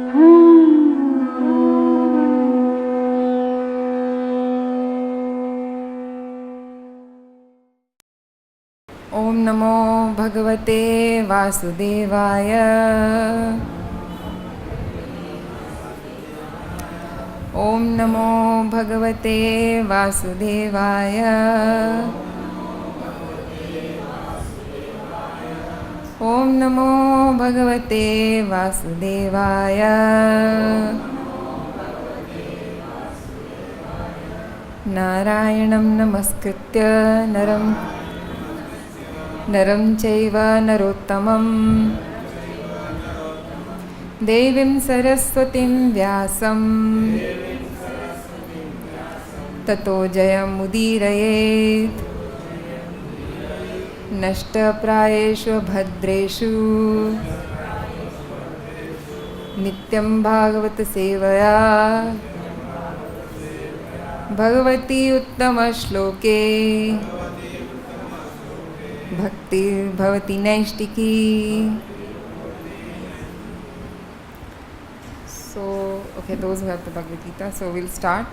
Om Namo Bhagavate Vasudevaya. Om Namo Bhagavate Vasudevaya. Om Namo Bhagavate Vasudevaya. Narayanam Namaskritya Naram Chaiva Narottamam Devim Saraswatim Vyasam Tato Jayam Udirayet Nashta Prayeshu Bhadreshu Nityam Bhagavata Sevaya Bhagavati Uttama Shloke Bhakti Bhavati Naishtiki. So, okay, those who have the Bhagavad-Gita. So, we'll start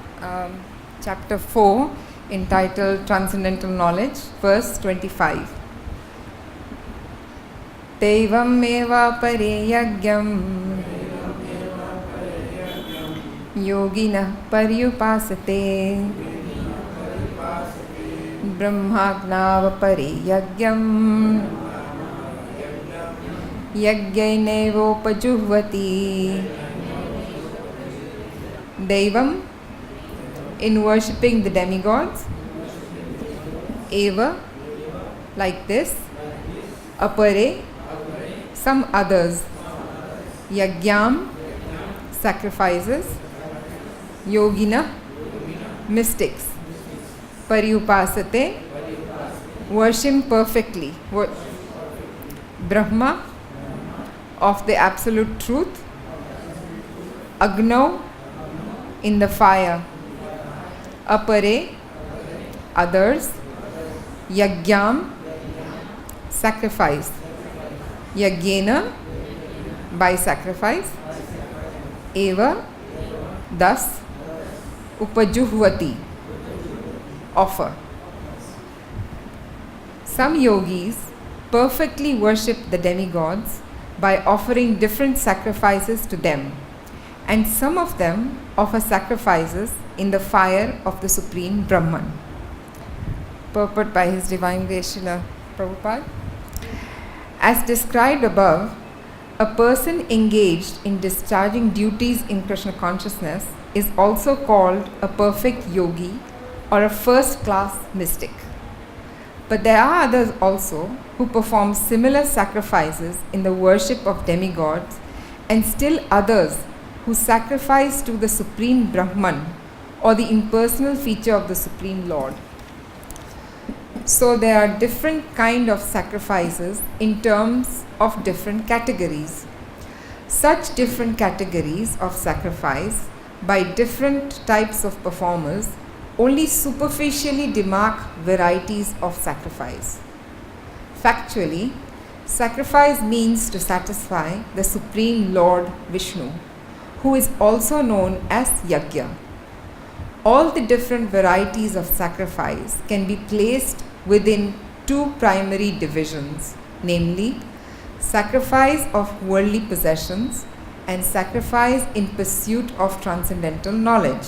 chapter 4 entitled Transcendental Knowledge, verse 25. Devam eva pare yagyam yoginah paryupasate Brahmagnav pare yagyam yajnaivopajuhvati. Devam, in worshipping the demigods. Eva, like this. Apare, some others. Yagyam, sacrifices. Yogina, mystics. Paryupasate, worship perfectly. Brahma, of the absolute truth. Agno, in the fire. Apare, others. Yagyam, sacrifice. Yagyena, by sacrifice. Eva, thus. Upajuhvati, offer. Some yogis perfectly worship the demigods by offering different sacrifices to them, and some of them offer sacrifices in the fire of the Supreme Brahman. Purport by His Divine Grace Srila Prabhupada. As described above, a person engaged in discharging duties in Krishna consciousness is also called a perfect yogi or a first-class mystic. But there are others also who perform similar sacrifices in the worship of demigods, and still others who sacrifice to the Supreme Brahman or the impersonal feature of the Supreme Lord. So there are different kind of sacrifices in terms of different categories. Such different categories of sacrifice by different types of performers only superficially demark varieties of sacrifice. Factually, sacrifice means to satisfy the Supreme Lord Vishnu, who is also known as Yajna. All the different varieties of sacrifice can be placed within two primary divisions, namely sacrifice of worldly possessions and sacrifice in pursuit of transcendental knowledge.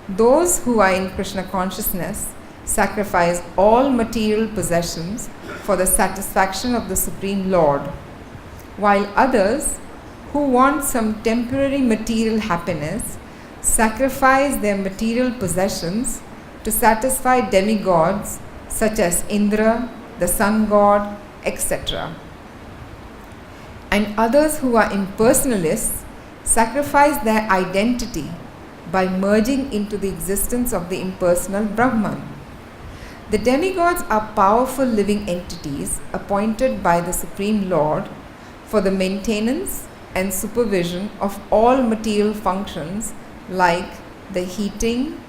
Those who are in Krishna consciousness sacrifice all material possessions for the satisfaction of the Supreme Lord, while others who want some temporary material happiness sacrifice their material possessions to satisfy demigods such as Indra, the sun god, etc. And others who are impersonalists sacrifice their identity by merging into the existence of the impersonal Brahman. The demigods are powerful living entities appointed by the Supreme Lord for the maintenance and supervision of all material functions like the heating,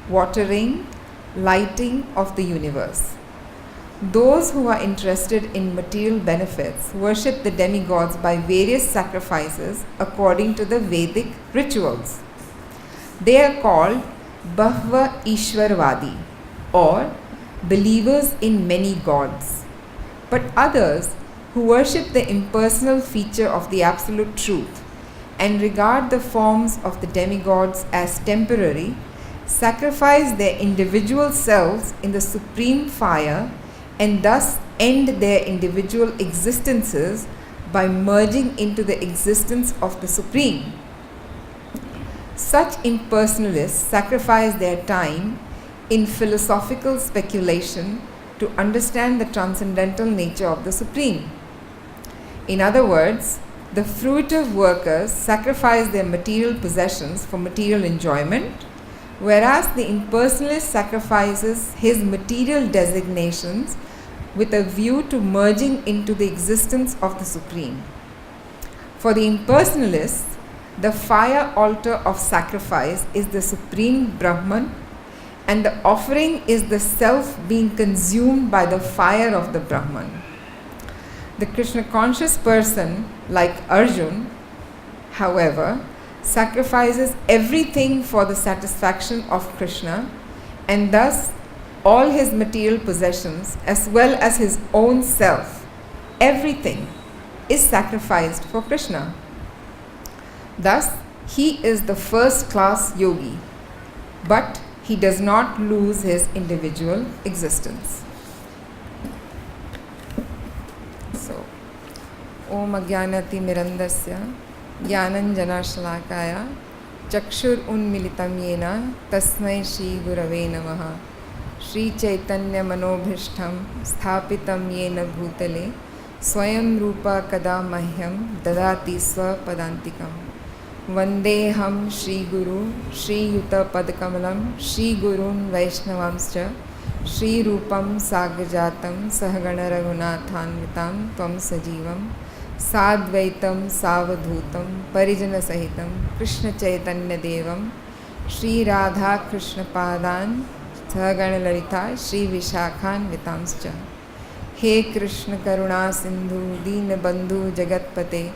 watering, lighting of the universe. Those who are interested in material benefits worship the demigods by various sacrifices according to the Vedic rituals. They are called Bahva Ishwarvadi, or believers in many gods. But others who worship the impersonal feature of the absolute truth and regard the forms of the demigods as temporary, sacrifice their individual selves in the supreme fire and thus end their individual existences by merging into the existence of the Supreme. Such impersonalists sacrifice their time in philosophical speculation to understand the transcendental nature of the Supreme. In other words, the fruitive workers sacrifice their material possessions for material enjoyment, whereas the impersonalist sacrifices his material designations with a view to merging into the existence of the Supreme. For the impersonalists, the fire altar of sacrifice is the Supreme Brahman, and the offering is the self being consumed by the fire of the Brahman. The Krishna conscious person, like Arjun, however, sacrifices everything for the satisfaction of Krishna, and thus all his material possessions as well as his own self, everything is sacrificed for Krishna. Thus, he is the first class yogi, but he does not lose his individual existence. So, Om Ajnanati Mirandasya Jnananjana Shalakaya Chakshur Unmilitam Yena Tasmai Shri Gurave Namaha Shri Chaitanya Manobhishtam Sthapitam Yena Bhutale Swayam Rupa Kada Mahyam Dadati Swapadantikam Vandeham Shri Guru Shri Yuta Padakamalam Shri Gurun Vaishnavamscha Shri Rupam Sagajatam Sahagana Raghunathanvitam Tvam Sajivam Sadvaitam Savadhutam Parijana Sahitam Krishna Chaitanya Devam Shri Radha Krishna Padan Sahagana Lalita Shri Vishakhan Vitamscha. He Krishna Karuna Sindhu Deen Bandhu Jagatpate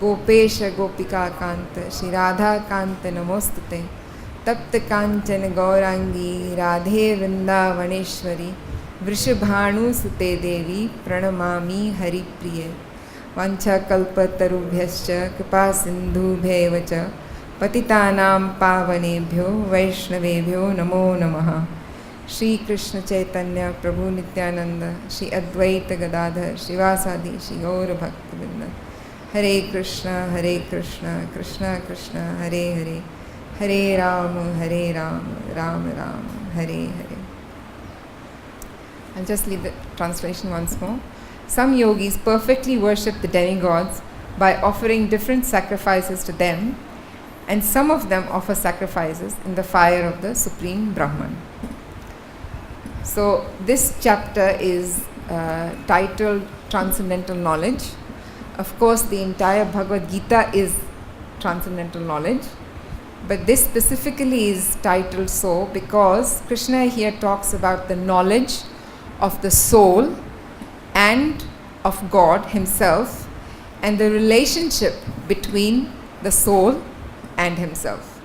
Gopesha Gopika Kanta Shri Radha Kanta Namostute Tapta Kanchana Gaurangi Radhe Vrindavaneshwari Vrishabhanu Sute Devi Pranamami Hari Priye Vancha Kalpatarubhyascha Kripa Sindhubhyevacha Patitanam Pavanebhyo Vaishnavebhyo Namo Namaha. Shri Krishna Chaitanya Prabhu Nityananda Shri Advaita Gadadhar Shivasadi Shri Gaura Bhaktivinoda Hare Krishna Krishna Krishna Hare Hare Hare Ram Ram Ram Hare Hare. I'll just leave the translation once more. Some yogis perfectly worship the demigods by offering different sacrifices to them, and some of them offer sacrifices in the fire of the Supreme Brahman. So this chapter is titled Transcendental Knowledge. Of course, the entire Bhagavad-Gita is transcendental knowledge, but this specifically is titled so because Krishna here talks about the knowledge of the soul and of God himself, and the relationship between the soul and himself.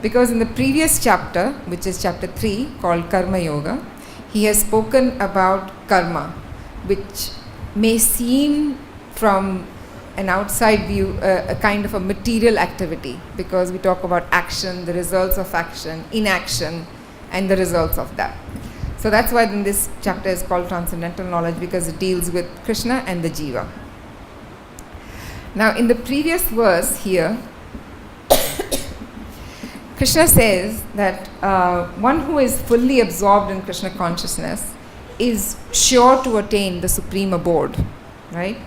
Because in the previous chapter, which is chapter 3 called Karma Yoga, he has spoken about karma, which may seem from an outside view a kind of a material activity, because we talk about action, the results of action, inaction, and the results of that. So that's why then this chapter is called Transcendental Knowledge, because it deals with Krishna and the Jiva. Now in the previous verse here, Krishna says that one who is fully absorbed in Krishna consciousness is sure to attain the supreme abode, right?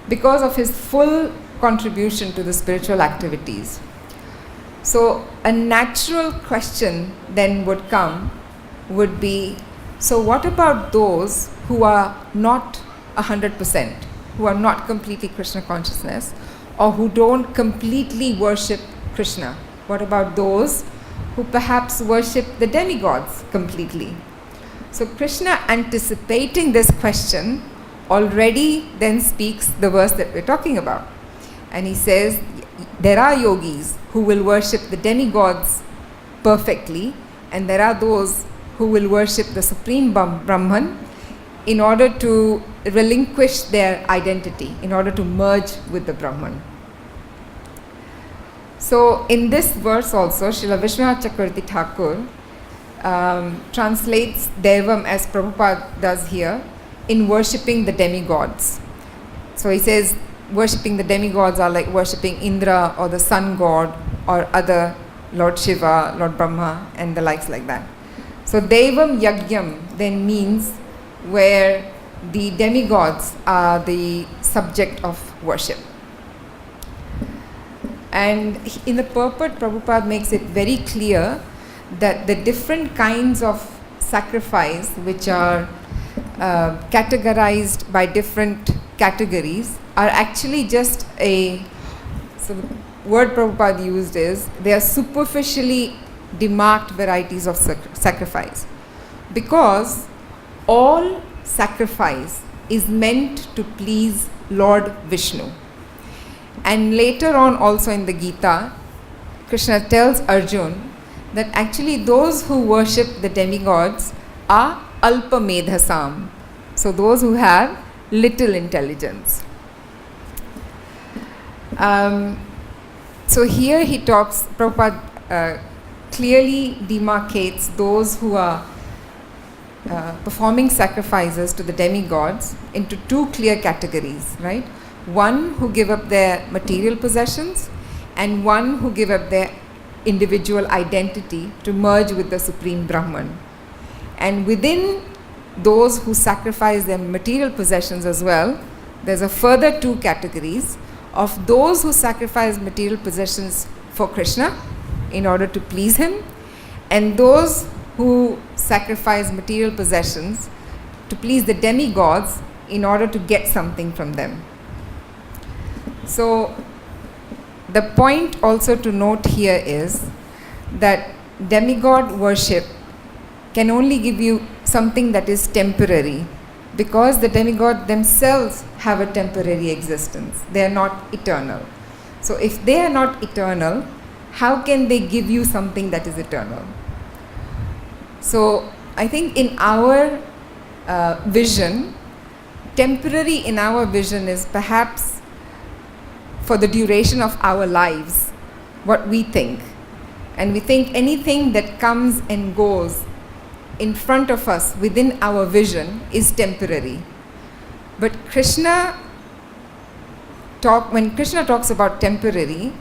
Because of his full contribution to the spiritual activities. So a natural question then would be, so what about those who are not 100%, who are not completely Krishna consciousness, or who don't completely worship Krishna? What about those who perhaps worship the demigods completely? So Krishna, anticipating this question, already then speaks the verse that we're talking about. And he says, there are yogis who will worship the demigods perfectly, and there are those who will worship the Supreme Brahman in order to relinquish their identity, in order to merge with the Brahman. So in this verse also, Srila Vishwanath Chakravarti Thakur translates Devam as Prabhupada does here, in worshipping the demigods. So he says worshipping the demigods are like worshipping Indra or the sun god or other Lord Shiva, Lord Brahma and the likes like that. So Devam Yagyam then means where the demigods are the subject of worship. And in the purport, Prabhupada makes it very clear that the different kinds of sacrifice which are categorized by different categories are actually just so the word Prabhupada used is, they are superficially demarked varieties of sacrifice, because all sacrifice is meant to please Lord Vishnu. And later on also in the Gita, Krishna tells Arjun that actually those who worship the demigods are alpa medhasam, so those who have little intelligence. So here he talks, Prabhupada clearly demarcates those who are performing sacrifices to the demigods into two clear categories, right? One who give up their material possessions, and one who give up their individual identity to merge with the Supreme Brahman. And within those who sacrifice their material possessions as well, there's a further two categories of those who sacrifice material possessions for Krishna in order to please him, and those who sacrifice material possessions to please the demigods in order to get something from them. So the point also to note here is that demigod worship can only give you something that is temporary, because the demigod themselves have a temporary existence. They are not eternal. So if they are not eternal, how can they give you something that is eternal? So I think in our vision, temporary in our vision is perhaps for the duration of our lives, what we think. And we think anything that comes and goes in front of us within our vision is temporary. But when Krishna talks about temporary,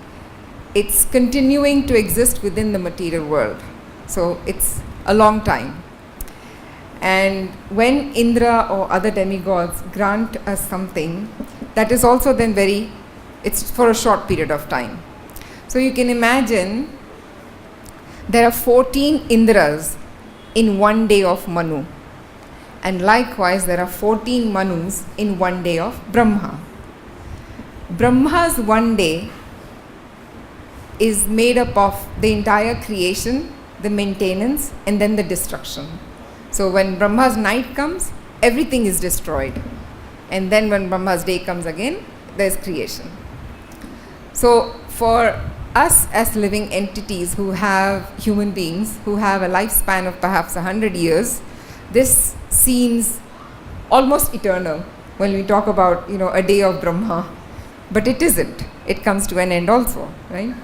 it's continuing to exist within the material world. So it's a long time. And when Indra or other demigods grant us something, that is also then it's for a short period of time. So you can imagine there are 14 Indras in one day of Manu. And likewise there are 14 Manus in one day of Brahma. Brahma's one day is made up of the entire creation, the maintenance, and then the destruction. So when Brahma's night comes, everything is destroyed. And then when Brahma's day comes again, there's creation. So for us as living entities human beings who have a lifespan of perhaps 100 years, this seems almost eternal when we talk about, a day of Brahma. But it isn't. It comes to an end also, right?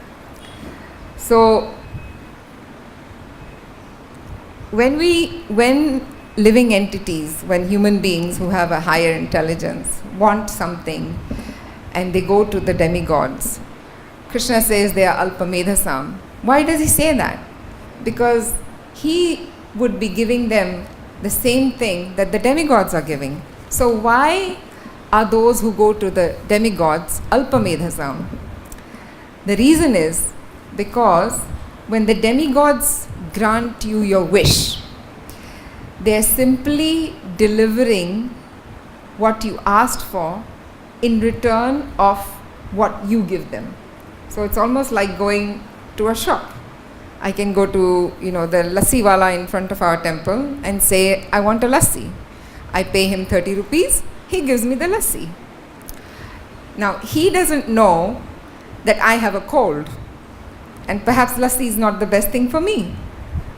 So when living entities, when human beings who have a higher intelligence want something and they go to the demigods, Krishna says they are alpa medhasam. Why does he say that? Because he would be giving them the same thing that the demigods are giving. So why are those who go to the demigods alpa medhasam? The reason is because when the demigods grant you your wish, they are simply delivering what you asked for in return of what you give them. So it's almost like going to a shop. I can go to, the lassi wala in front of our temple and say, I want a lassi. I pay him 30 rupees, he gives me the lassi. Now, he doesn't know that I have a cold, and perhaps lassi is not the best thing for me.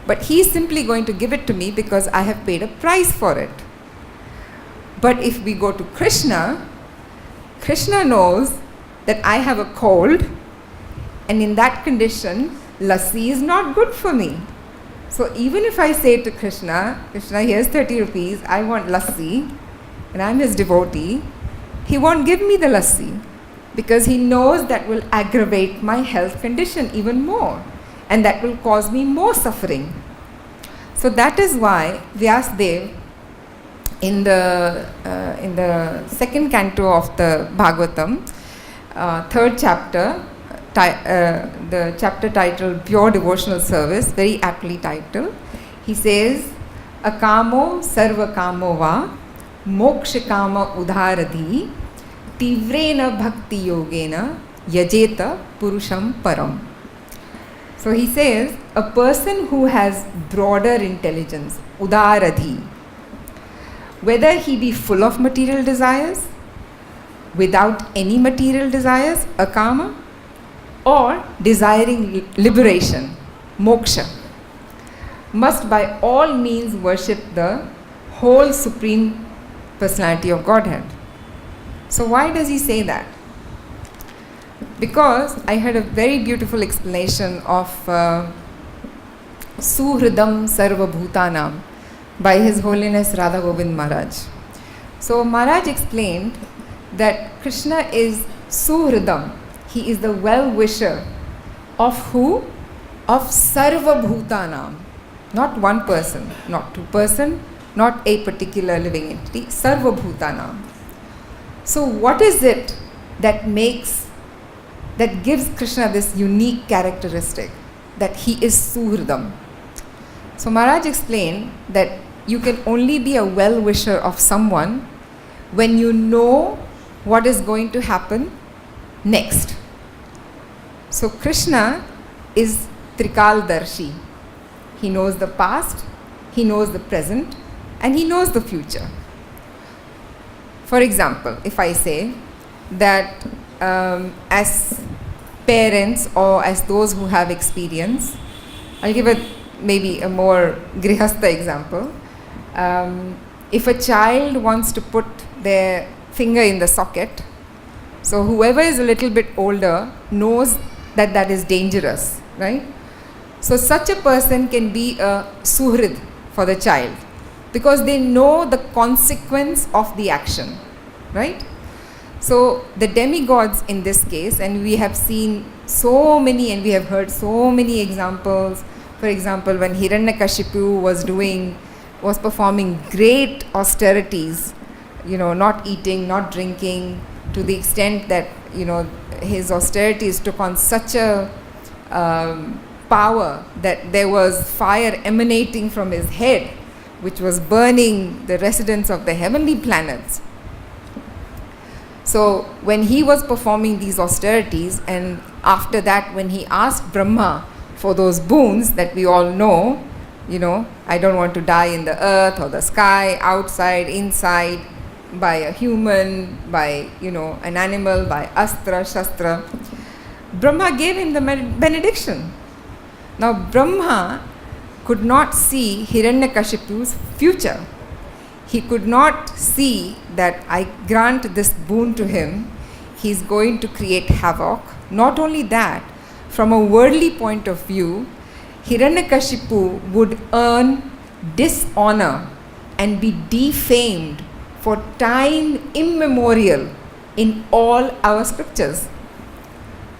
But he's simply going to give it to me because I have paid a price for it. But if we go to Krishna, Krishna knows that I have a cold, and in that condition, lassi is not good for me. So even if I say to Krishna, Krishna, here's 30 rupees, I want lassi, and I'm his devotee, he won't give me the lassi because he knows that will aggravate my health condition even more, and that will cause me more suffering. So that is why Vyasdev, in the second canto of the Bhagavatam, third chapter, the chapter titled Pure Devotional Service, very aptly titled, he says, Akamo sarva kamo va moksha kama udharadhi tivrena bhakti yogena yajeta purusham param. So he says, a person who has broader intelligence, udaradhi, whether he be full of material desires, without any material desires, akama, or desiring liberation, moksha, must by all means worship the whole Supreme Personality of Godhead. So why does he say that? Because I heard a very beautiful explanation of Suhridam Sarva Bhutanam by His Holiness Radha Govind Maharaj. So Maharaj explained that Krishna is Suhridam. He is the well-wisher of who? Of Sarva Bhutanam. Not one person, not two person, not a particular living entity, Sarva Bhutanam. So what is it that gives Krishna this unique characteristic, that he is Suhridam? So Maharaj explained that you can only be a well-wisher of someone when you know what is going to happen next. So Krishna is Trikaldarshi. He knows the past, he knows the present, and he knows the future. For example, if I say that as parents or as those who have experience, I'll give maybe a more grihastha example. If a child wants to put their finger in the socket, so whoever is a little bit older knows that that is dangerous, right? So such a person can be a suhrid for the child because they know the consequence of the action, right? So the demigods in this case, and we have seen so many and we have heard so many examples. For example, when Hiranyakashipu was performing great austerities, not eating, not drinking, to the extent that, his austerities took on such a power that there was fire emanating from his head, which was burning the residents of the heavenly planets. So when he was performing these austerities, and after that when he asked Brahma for those boons that we all know, I don't want to die in the earth or the sky, outside, inside, by a human, by, an animal, by astra, shastra. Brahma gave him the benediction. Now Brahma could not see Hiranyakashipu's future. He could not see that I grant this boon to him, he's going to create havoc. Not only that, from a worldly point of view, Hiranyakashipu would earn dishonor and be defamed for time immemorial in all our scriptures.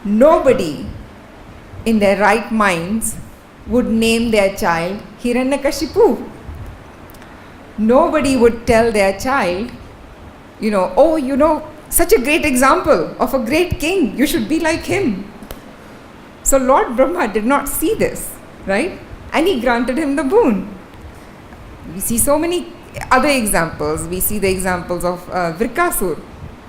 Nobody in their right minds would name their child Hiranyakashipu. Nobody would tell their child, such a great example of a great king, you should be like him. So Lord Brahma did not see this, right? And he granted him the boon. We see so many other examples. We see the examples of Vrikasur,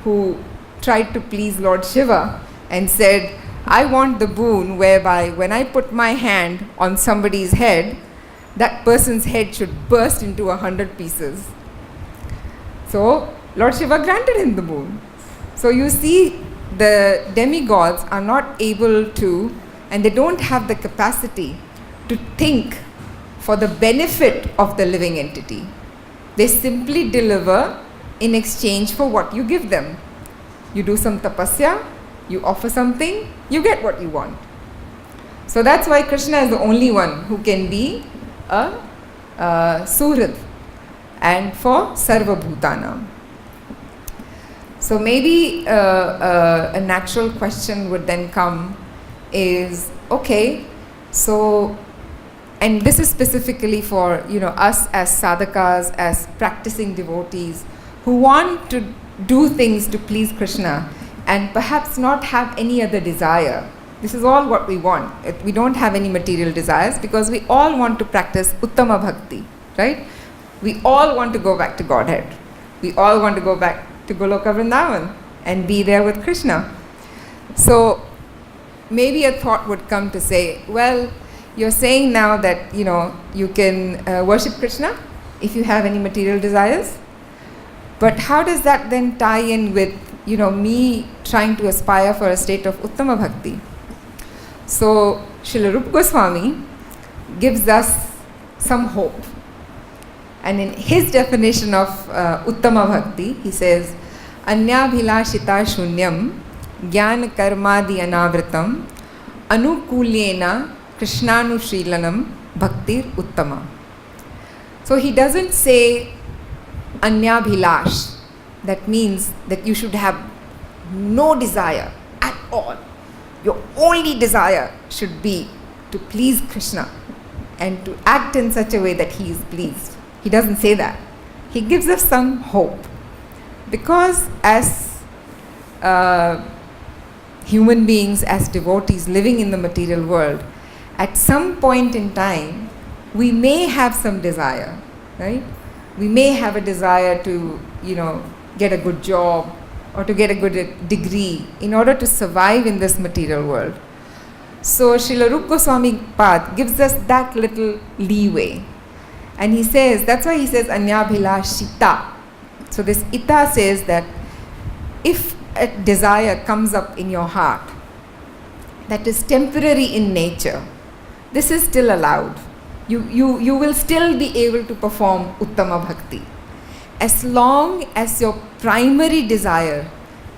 who tried to please Lord Shiva and said, I want the boon whereby when I put my hand on somebody's head, that person's head should burst into 100 pieces. So Lord Shiva granted him the boon. So you see, the demigods are not able to, and they don't have the capacity to think for the benefit of the living entity. They simply deliver in exchange for what you give them. You do some tapasya, you offer something, you get what you want. So that's why Krishna is the only one who can be a Suhrid and for Sarva Bhutanam. So maybe a natural question would then come is, okay, so, and this is specifically for us as sadhakas, as practicing devotees who want to do things to please Krishna and perhaps not have any other desire. This is all what we want. We don't have any material desires because we all want to practice Uttama Bhakti, right? We all want to go back to Godhead. We all want to go back to Goloka Vrindavan and be there with Krishna. So maybe a thought would come to say, well, you're saying now that you can worship Krishna if you have any material desires, but how does that then tie in with me trying to aspire for a state of Uttama Bhakti? So Srila Rupa Goswami gives us some hope. And in his definition of Uttama Bhakti, he says, Anyabhilashita shunyam jnana karmadi anavritam anukulyena krishnanushilanam bhaktir uttama. So he doesn't say Anyabhilash. That means that you should have no desire at all. Your only desire should be to please Krishna and to act in such a way that he is pleased. He doesn't say that. He gives us some hope. Because as human beings, as devotees living in the material world, at some point in time, we may have some desire, right? We may have a desire to, get a good job or to get a good degree in order to survive in this material world. So Srila Rupa Goswami Pad gives us that little leeway. And he says, that's why he says Anyabhilashita. So this ita says that if a desire comes up in your heart that is temporary in nature, this is still allowed. You will still be able to perform Uttama Bhakti, as long as your primary desire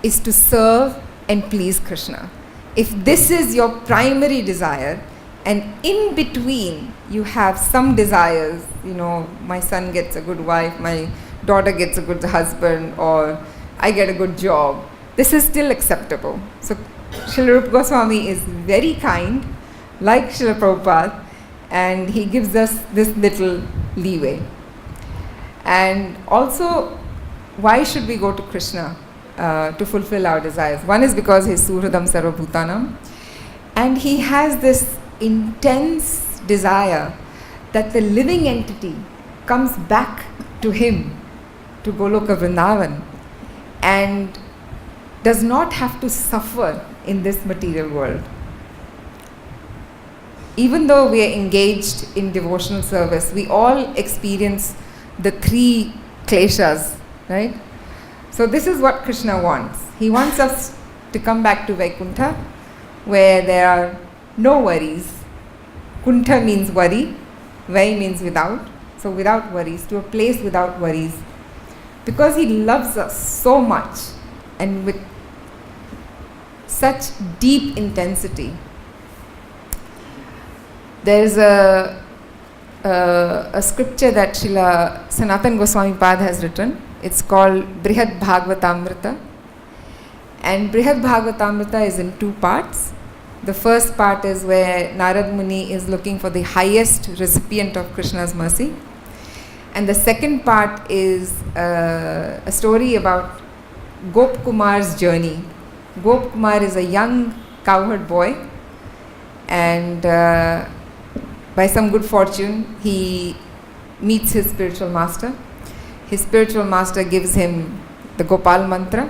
is to serve and please Krishna. If this is your primary desire, and in between you have some desires, my son gets a good wife, my daughter gets a good husband, or I get a good job, this is still acceptable. So Srila Rupa Goswami is very kind, like Srila Prabhupada, and he gives us this little leeway. And also, why should we go to Krishna to fulfill our desires? One is because he is Suhridam Sarva Bhutanam, and he has this intense desire that the living entity comes back to him, to Goloka Vrindavan, and does not have to suffer in this material world. Even though we are engaged in devotional service, we all experience the 3 kleshas, right? So this is what Krishna wants. He wants us to come back to Vaikuntha, where there are no worries. Kuntha means worry, Vai means without. So without worries, to a place without worries. Because he loves us so much and with such deep intensity. There is a scripture that Srila Sanatana Goswami Pad has written. It's called Brihad Bhagavatamrita. And Brihad Bhagavatamrita is in 2 parts. The first part is where Narad Muni is looking for the highest recipient of Krishna's mercy. And the second part is a story about Gop Kumar's journey. Gop Kumar is a young cowherd boy, and by some good fortune, he meets his spiritual master. His spiritual master gives him the Gopal mantra,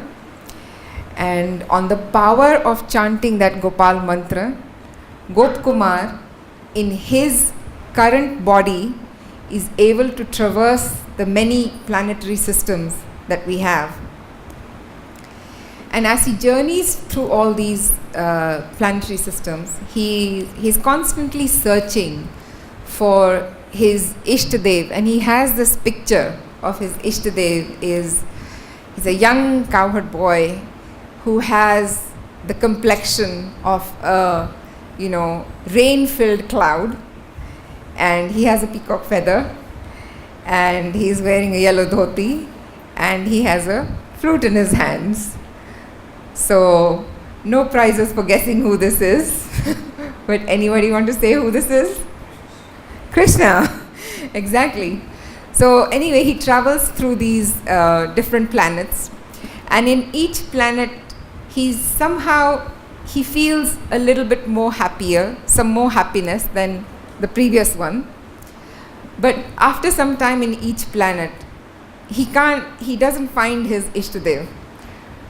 And on the power of chanting that Gopal mantra, Gop Kumar, in his current body, is able to traverse the many planetary systems that we have. And as he journeys through all these planetary systems, he's constantly searching for his Ishtadev. And he has this picture of his Ishtadev. He's a young cowherd boy who has the complexion of a rain-filled cloud, and he has a peacock feather, and he's wearing a yellow dhoti, and he has a flute in his hands. So, no prizes for guessing who this is. But anybody want to say who this is? Krishna. Exactly. So anyway, he travels through these different planets, and in each planet he feels a little bit more happier, some more happiness than the previous one. But after some time in each planet, he doesn't find his Ishtadev.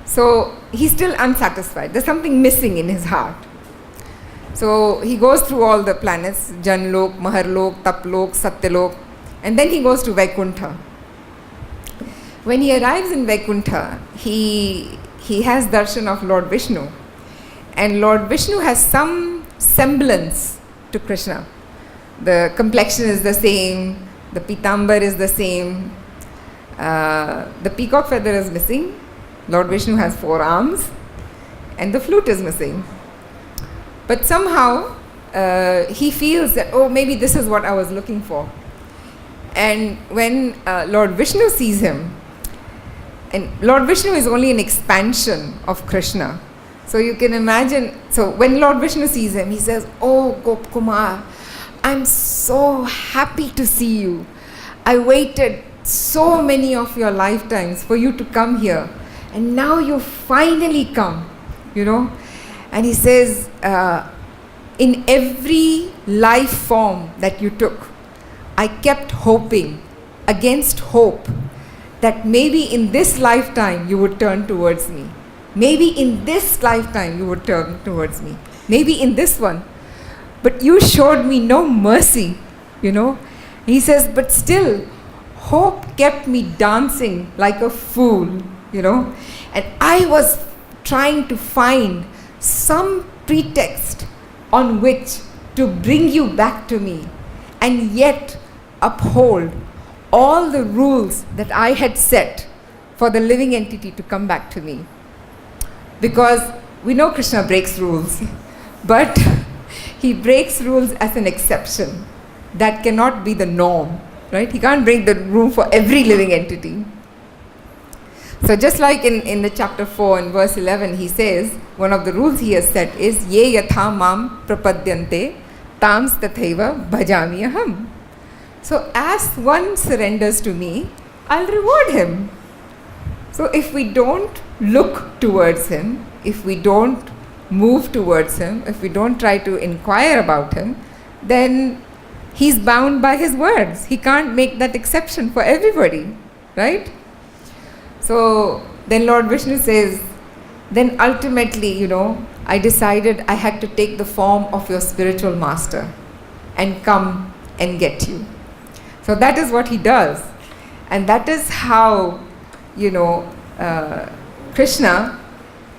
So he's still unsatisfied. There's something missing in his heart. So he goes through all the planets, Janlok, Maharlok, Taplok, Satyalok, and then he goes to Vaikuntha. When he arrives in Vaikuntha, he has darshan of Lord Vishnu. And Lord Vishnu has some semblance to Krishna. The complexion is the same, the pitambar is the same, the peacock feather is missing, Lord Vishnu has 4 arms, and the flute is missing. But somehow he feels that, oh, maybe this is what I was looking for. And when Lord Vishnu sees him, and Lord Vishnu is only an expansion of Krishna. So you can imagine, so when Lord Vishnu sees him, he says, oh, Gop Kumar, I'm so happy to see you. I waited so many of your lifetimes for you to come here. And now you finally come, And he says, in every life form that you took, I kept hoping against hope that maybe in this lifetime you would turn towards me. Maybe in this lifetime you would turn towards me. Maybe in this one. But you showed me no mercy, He says, but still, hope kept me dancing like a fool, And I was trying to find some pretext on which to bring you back to me, and yet uphold all the rules that I had set for the living entity to come back to me. Because we know Krishna breaks rules, but he breaks rules as an exception. That cannot be the norm, right? He can't break the rule for every living entity. So just like in the chapter 4 and verse 11, he says, one of the rules he has set is, Ye yatha mam prapadyante tams tathaiva bhajami aham. So as one surrenders to me, I'll reward him. So if we don't look towards him, if we don't move towards him, if we don't try to inquire about him, then he's bound by his words. He can't make that exception for everybody, right? So then Lord Vishnu says, then ultimately, I decided I had to take the form of your spiritual master and come and get you. So that is what he does. And that is how, Krishna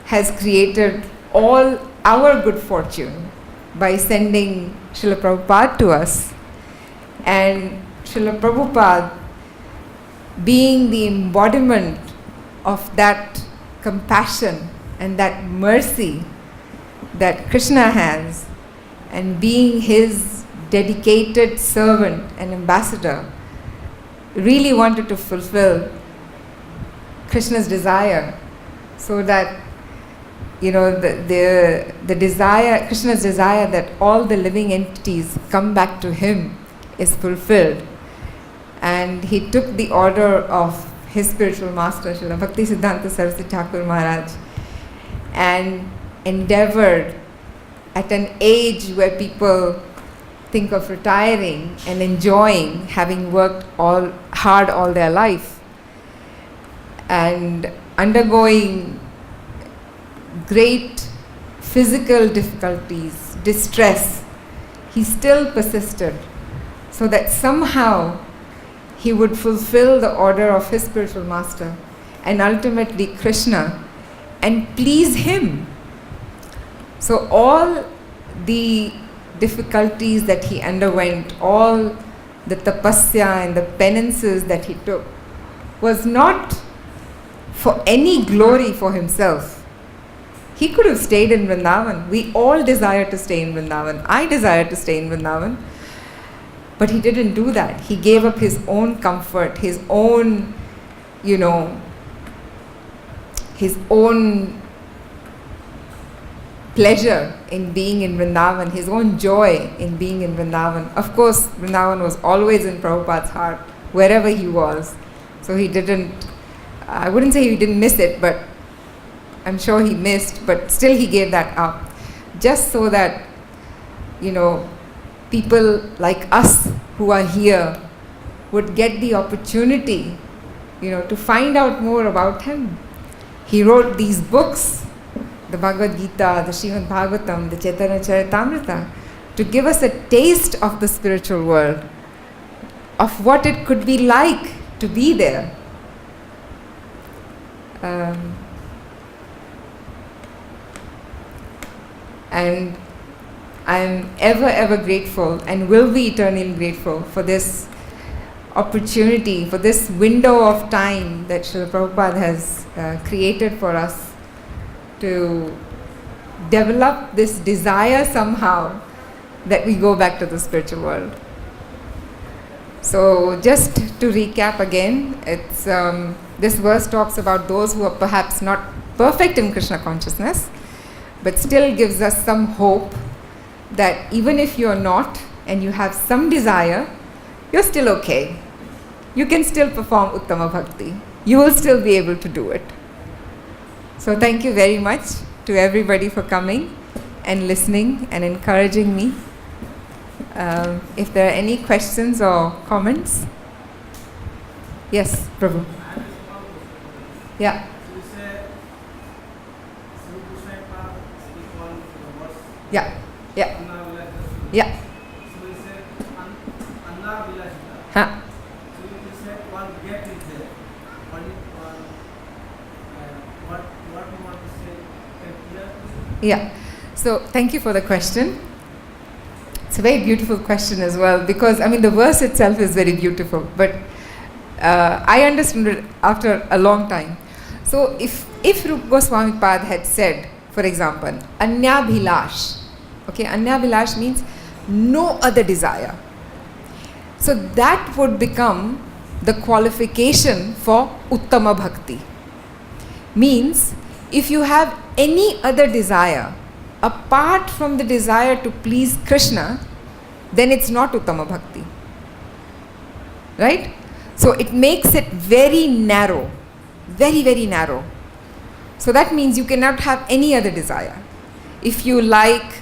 has created all our good fortune by sending Srila Prabhupada to us. And Srila Prabhupada, being the embodiment of that compassion and that mercy that Krishna has, and being his dedicated servant and ambassador, really wanted to fulfill Krishna's desire, so that the desire, Krishna's desire that all the living entities come back to him is fulfilled. And he took the order of his spiritual master, Srila Bhakti Siddhanta Saraswati Thakur Maharaj, and endeavored at an age where people think of retiring and enjoying having worked hard all their life, and undergoing great physical difficulties, distress, he still persisted so that somehow he would fulfill the order of his spiritual master and ultimately Krishna and please him. So all the difficulties that he underwent, all the tapasya and the penances that he took was not for any glory for himself. He could have stayed in Vrindavan. We all desire to stay in Vrindavan. I desire to stay in Vrindavan. But he didn't do that. He gave up his own comfort, his own, his own pleasure in being in Vrindavan, his own joy in being in Vrindavan. Of course, Vrindavan was always in Prabhupada's heart, wherever he was. So he didn't, I wouldn't say he didn't miss it, but I'm sure he missed, but still he gave that up. Just so that, people like us who are here would get the opportunity, to find out more about him. He wrote these books, the Bhagavad-Gita, the Srimad Bhagavatam, the Chaitanya Charitamrita, to give us a taste of the spiritual world, of what it could be like to be there. And I'm ever grateful and will be eternally grateful for this opportunity, for this window of time that Srila Prabhupada has created for us to develop this desire somehow that we go back to the spiritual world. So just to recap again, it's this verse talks about those who are perhaps not perfect in Krishna consciousness, but still gives us some hope that even if you're not and you have some desire, you're still okay. You can still perform Uttama Bhakti. You will still be able to do it. So thank you very much to everybody for coming and listening and encouraging me. If there are any questions or comments. Yes, Prabhu. Yeah. Yeah. Yeah. Yeah. Huh. Yeah. So thank you for the question. It's a very beautiful question as well, because the verse itself is very beautiful, but I understood it after a long time. So if Rupa Goswami Pad had said, for example, Anya Bhilash, okay, Anya Bhilash means no other desire. So that would become the qualification for Uttama Bhakti. Means if you have any other desire apart from the desire to please Krishna, then it's not Uttama Bhakti. Right? So it makes it very narrow, very, very narrow. So that means you cannot have any other desire. If you like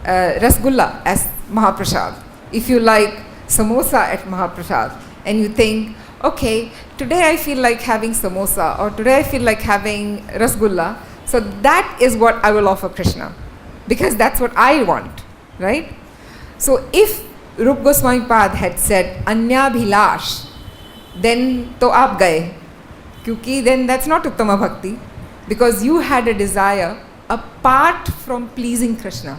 Rasgulla as Mahaprasad, if you like samosa at Mahaprasad, and you think, okay, today I feel like having samosa, or today I feel like having Rasgulla, so that is what I will offer Krishna, because that's what I want, right? So if Rupa Goswami Pad had said Anya Bhilash, then to aap gaye, kyunki then that's not Uttama Bhakti, because you had a desire apart from pleasing Krishna.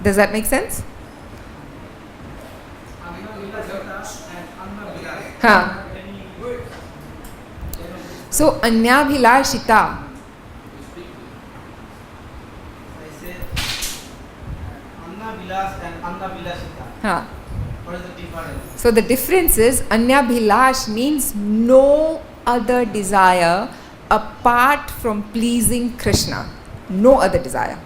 Does that make sense? Huh. So Anya Bhilashita. Huh. What is the difference? So the difference is Anya Bhilash means no other desire apart from pleasing Krishna. No other desire.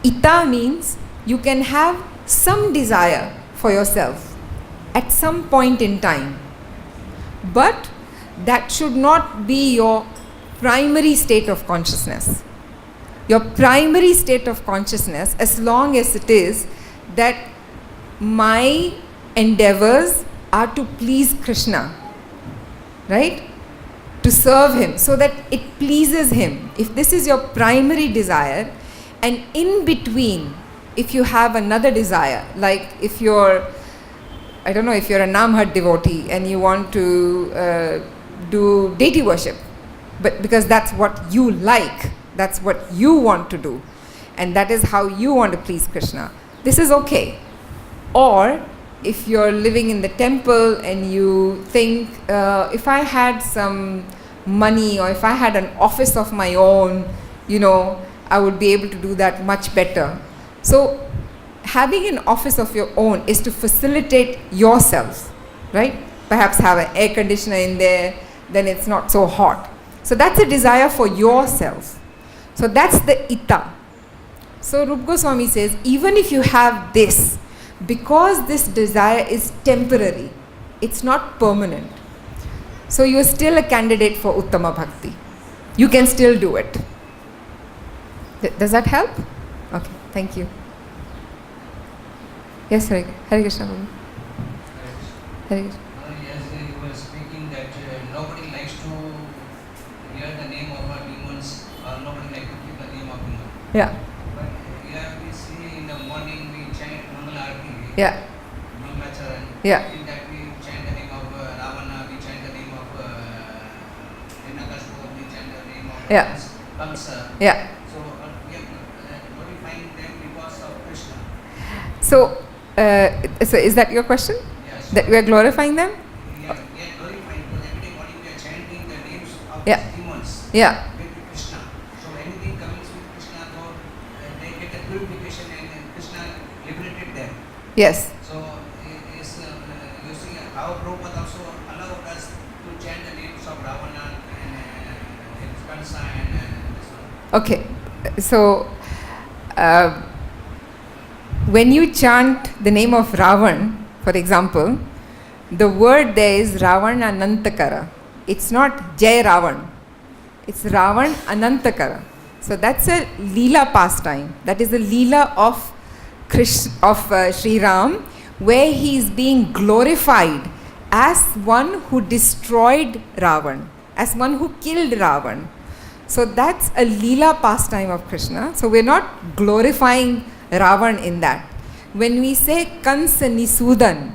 Ita means you can have some desire for yourself at some point in time, but that should not be your primary state of consciousness. Your primary state of consciousness, as long as it is that my endeavors are to please Krishna, right? to serve him, so that it pleases him. If this is your primary desire, and in between, if you have another desire, like if you're, I don't know, if you're a Namhat devotee and you want to do deity worship, but because that's what you like, that's what you want to do, and that is how you want to please Krishna, this is okay. Or if you're living in the temple and you think, if I had some money or if I had an office of my own, I would be able to do that much better. So having an office of your own is to facilitate yourself, right? Perhaps have an air conditioner in there, then it's not so hot. So that's a desire for yourself. So that's the ita. So Rupa Goswami says, even if you have this, because this desire is temporary, it's not permanent, so you're still a candidate for Uttama Bhakti. You can still do it. Does that help? Okay, thank you. Yes, Hare Krishna. Hare Krishna. Yes, you were speaking that nobody likes to hear the name of our demons, or nobody likes to keep the name of demons. Yeah. But here we see in the morning we chant Mangala Arati. Yeah. Mangalacharan. Yeah. In that we chant the name of Ravana, we chant the name of Hiranyakshipu, we chant the name of Kamsa. Yeah. So we are glorifying them because of Krishna. So is that your question? Yes. That we are glorifying them? We are glorifying, because every day morning we are chanting the names of Yeah. these demons. Yeah. With Krishna. So anything coming with Krishna, so they get a purification and Krishna liberated them. Yes. So you see how Prabhupada also allowed us to chant the names of Ravana and Kansa and this one. Okay. So when you chant the name of Ravan, for example, the word there is Ravan Anantakara. It's not Jai Ravan. It's Ravan Anantakara. So that's a Leela pastime. That is the Leela of Sri Ram, where he is being glorified as one who destroyed Ravan, as one who killed Ravan. So that's a Leela pastime of Krishna. So we're not glorifying Ravan in that. When we say Kansa Nisudan,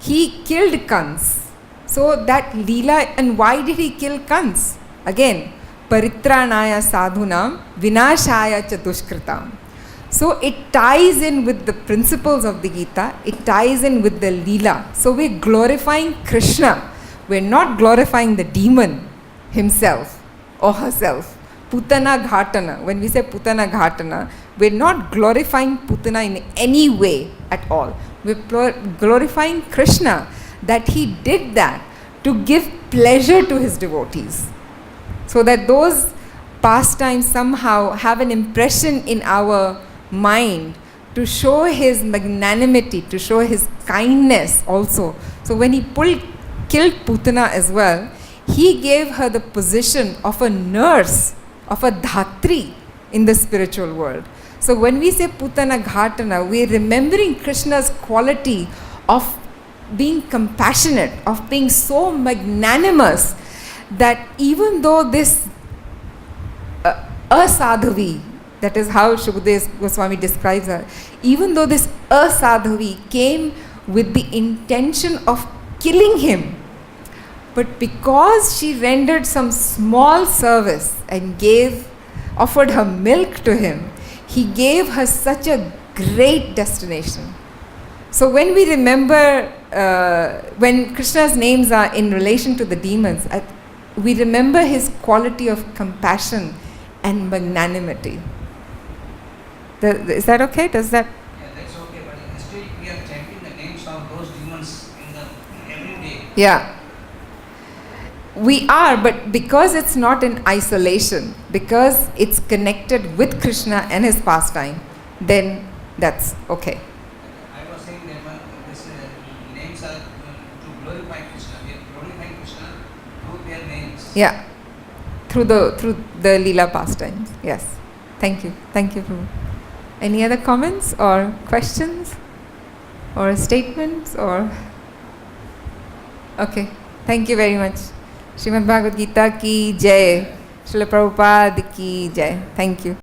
he killed Kans. So that Leela, and why did he kill Kans? Again, Paritranaya Sadhunam Vinashaya Chatushkritam. So it ties in with the principles of the Gita, it ties in with the Leela. So we're glorifying Krishna. We're not glorifying the demon himself or herself. Putana Ghatana. When we say Putana Ghatana, we're not glorifying Putana in any way at all. We're glorifying Krishna, that he did that to give pleasure to his devotees, so that those pastimes somehow have an impression in our mind to show his magnanimity, to show his kindness also. So when he killed Putana as well, he gave her the position of a nurse, of a dhatri in the spiritual world. So when we say Putana Ghatana, we are remembering Krishna's quality of being compassionate, of being so magnanimous, that even though this asadhavi, that is how Shukdev Goswami describes her, even though this asadhavi came with the intention of killing him, but because she rendered some small service and offered her milk to him, he gave her such a great destination. So when we remember, when Krishna's names are in relation to the demons, we remember his quality of compassion and magnanimity. Is that okay? Does that? Yeah, that's okay, but still we are chanting the names of those demons every day. Yeah. We are, but because it's not in isolation, because it's connected with Krishna and his pastime, then that's okay. I was saying that these names are to glorify Krishna. We are glorifying Krishna through their names. Yeah, through the Leela pastimes. Yes. Thank you. Thank you, Prabhu. Any other comments or questions or statements or? Okay. Thank you very much. Srimad Bhagavad-Gita ki jai. Srila Prabhupada ki jai. Thank you.